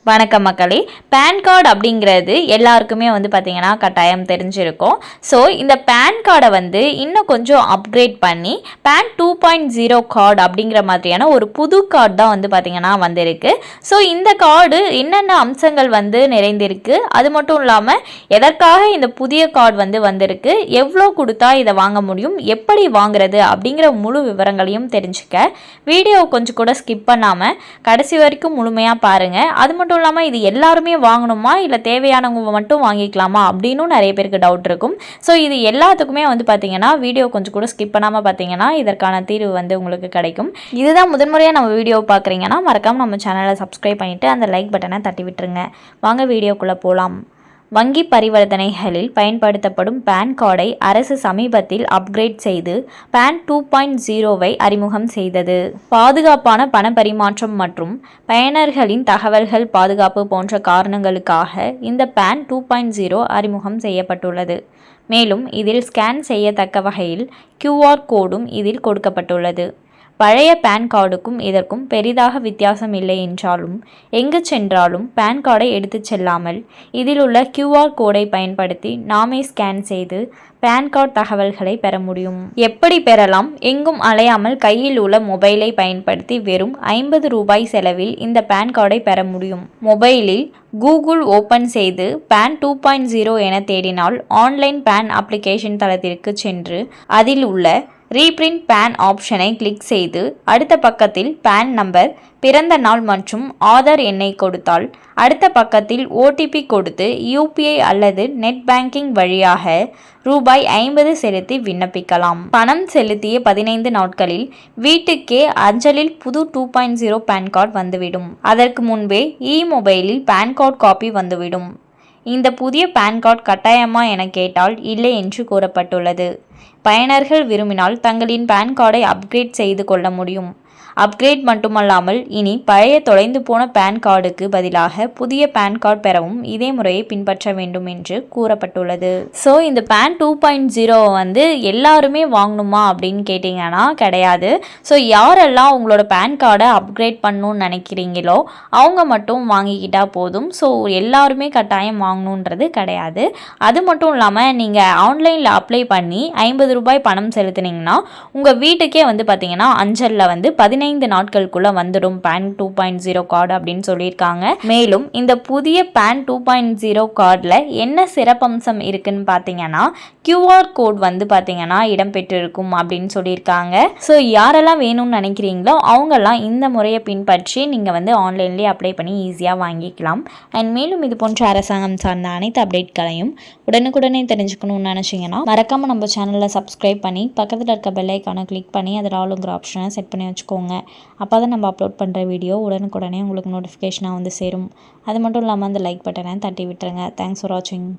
வணக்கம் மக்களே. Pan card அப்படிங்கிறது எல்லாருக்குமே பார்த்தீங்கன்னா கட்டாயம் தெரிஞ்சிருக்கும். ஸோ இந்த பேன் கார்டை இன்னும் கொஞ்சம் அப்கிரேட் பண்ணி பேன் 2.0 கார்டு அப்படிங்கிற மாதிரியான ஒரு புது கார்டு தான் பார்த்தீங்கன்னா வந்திருக்கு. ஸோ இந்த கார்டு என்னென்ன அம்சங்கள் நிறைந்திருக்கு, அது மட்டும் இல்லாமல் எதற்காக இந்த புதிய கார்டு வந்திருக்கு, எவ்வளோ கொடுத்தா இதை வாங்க முடியும், எப்படி வாங்குறது அப்படிங்கிற முழு விவரங்களையும் தெரிஞ்சுக்க வீடியோ கொஞ்சம் கூட ஸ்கிப் பண்ணாமல் கடைசி வரைக்கும் முழுமையாக பாருங்கள். அது மட்டும் இல்லாமல் இது எல்லாருமே வாங்கணுமா இல்லை தேவையானவங்க மட்டும் வாங்கிக்கலாமா அப்படின்னு நிறைய பேருக்கு டவுட் இருக்கும். ஸோ இது எல்லாத்துக்குமே பார்த்தீங்கன்னா வீடியோ கொஞ்சம் கூட ஸ்கிப் பண்ணாமல் பார்த்தீங்கன்னா இதற்கான தீர்வு உங்களுக்கு கிடைக்கும். இதுதான் முதன்முறையாக நம்ம வீடியோ பார்க்குறீங்கன்னா மறக்காமல் நம்ம சேனலை சப்ஸ்கிரைப் பண்ணிவிட்டு அந்த லைக் பட்டனை தட்டி விட்டுருங்க. வாங்க வீடியோக்குள்ளே போகலாம். வங்கி பரிவர்த்தனைகளில் பயன்படுத்தப்படும் பேன் கார்டை அரசு சமீபத்தில் அப்கிரேட் செய்து பேன் 2.0வை அறிமுகம் செய்தது. பாதுகாப்பான பண பரிமாற்றம் மற்றும் பயனர்களின் தகவல்கள் பாதுகாப்பு போன்ற காரணங்களுக்காக இந்த பேன் 2.0 அறிமுகம் செய்யப்பட்டுள்ளது. மேலும் இதில் ஸ்கேன் செய்யத்தக்க வகையில் QR கோடும் இதில் கொடுக்கப்பட்டுள்ளது. பழைய பேன் கார்டுக்கும் இதற்கும் பெரிதாக வித்தியாசம் இல்லை என்றாலும் எங்கு சென்றாலும் பேன் கார்டை எடுத்துச் செல்லாமல் இதில் உள்ள QR கோடை பயன்படுத்தி நாமே ஸ்கேன் செய்து பேன் கார்டு தகவல்களை பெற முடியும். எப்படி பெறலாம்? எங்கும் அலையாமல் கையில் உள்ள மொபைலை பயன்படுத்தி வெறும் 50 ரூபாய் செலவில் இந்த பேன் கார்டை பெற முடியும். மொபைலில் கூகுள் ஓப்பன் செய்து பேன் 2.0 என தேடினால் ஆன்லைன் பேன் அப்ளிகேஷன் தளத்திற்கு சென்று அதில் உள்ள ரீபிரிண்ட் பேன் ஆப்ஷனை கிளிக் செய்து அடுத்த பக்கத்தில் பேன் நம்பர், பிறந்த நாள் மற்றும் ஆதார் எண்ணை கொடுத்தால் அடுத்த பக்கத்தில் OTP கொடுத்து UPI அல்லது நெட் பேங்கிங் வழியாக ரூபாய் 50 செலுத்தி விண்ணப்பிக்கலாம். பணம் செலுத்திய 15 நாட்களில் வீட்டுக்கே அஞ்சலில் புது 2.0 பேன் கார்டு வந்துவிடும். அதற்கு முன்பே மொபைலில் பேன் கார்டு காப்பி வந்துவிடும். இந்த புதிய பேன் கார்டு கட்டாயமா என கேட்டால் இல்லை என்று கூறப்பட்டுள்ளது. பயனர்கள் விரும்பினால் தங்களின் பேன் கார்டை அப்கிரேட் செய்து கொள்ள முடியும். அப்கிரேட் மட்டுமல்லாமல் இனி பழைய தொலைந்து போன பேன் கார்டுக்கு பதிலாக புதிய பேன் கார்டு பெறவும் இதே முறையை பின்பற்ற வேண்டும் என்று கூறப்பட்டுள்ளது. ஸோ இந்த பேன் 2.0 எல்லாருமே வாங்கணுமா அப்படின்னு கேட்டிங்கன்னா கிடையாது. ஸோ யாரெல்லாம் உங்களோட பேன் கார்டை அப்கிரேட் பண்ணணும்னு நினைக்கிறீங்களோ அவங்க மட்டும் வாங்கிக்கிட்டால் போதும். ஸோ எல்லாருமே கட்டாயம் வாங்கணுன்றது கிடையாது. அது மட்டும் இல்லாமல் நீங்கள் ஆன்லைனில் அப்ளை பண்ணி 50 ரூபாய் பணம் செலுத்தினீங்கன்னா உங்கள் வீட்டுக்கே பார்த்தீங்கன்னா அஞ்சலில் 15 நாட்களுக்குள்ள வந்துடும் பேன் 2.0 கார்டு அப்படின்னு சொல்லியிருக்காங்க. மேலும் இந்த புதிய பேன் 2.0 கார்டில் என்ன சிறப்பம்சம் இருக்குன்னு பார்த்தீங்கன்னா QR கோட் பார்த்தீங்கன்னா இடம்பெற்றிருக்கும் அப்படின்னு சொல்லியிருக்காங்க. ஸோ யாரெல்லாம் வேணும்னு நினைக்கிறீங்களோ அவங்கெல்லாம் இந்த முறையை பின்பற்றி நீங்கள் ஆன்லைன்லேயே அப்ளை பண்ணி ஈஸியாக வாங்கிக்கலாம். அண்ட் மேலும் இது போன்ற அரசாங்கம் சார்ந்த அனைத்து அப்டேட்களையும் உடனுக்குடனே தெரிஞ்சுக்கணும்னு நினச்சிங்கன்னா மறக்காமல் நம்ம சேனலில் சப்ஸ்கிரைப் பண்ணி பக்கத்தில் இருக்க பெல் ஐக்கானை கிளிக் பண்ணி அதில் ஆளுங்கிற ஆப்ஷனை செட் பண்ணி வச்சுக்கோங்க. அப்போ தான் நம்ம அப்லோட் பண்ணுற வீடியோ உடனுக்குடனே உங்களுக்கு நோட்டிஃபிகேஷனாக சேரும். அது மட்டும் இல்லாமல் அந்த லைக் பட்டனை தட்டி விட்டுருங்க. தேங்க்ஸ் ஃபார் வாட்சிங்.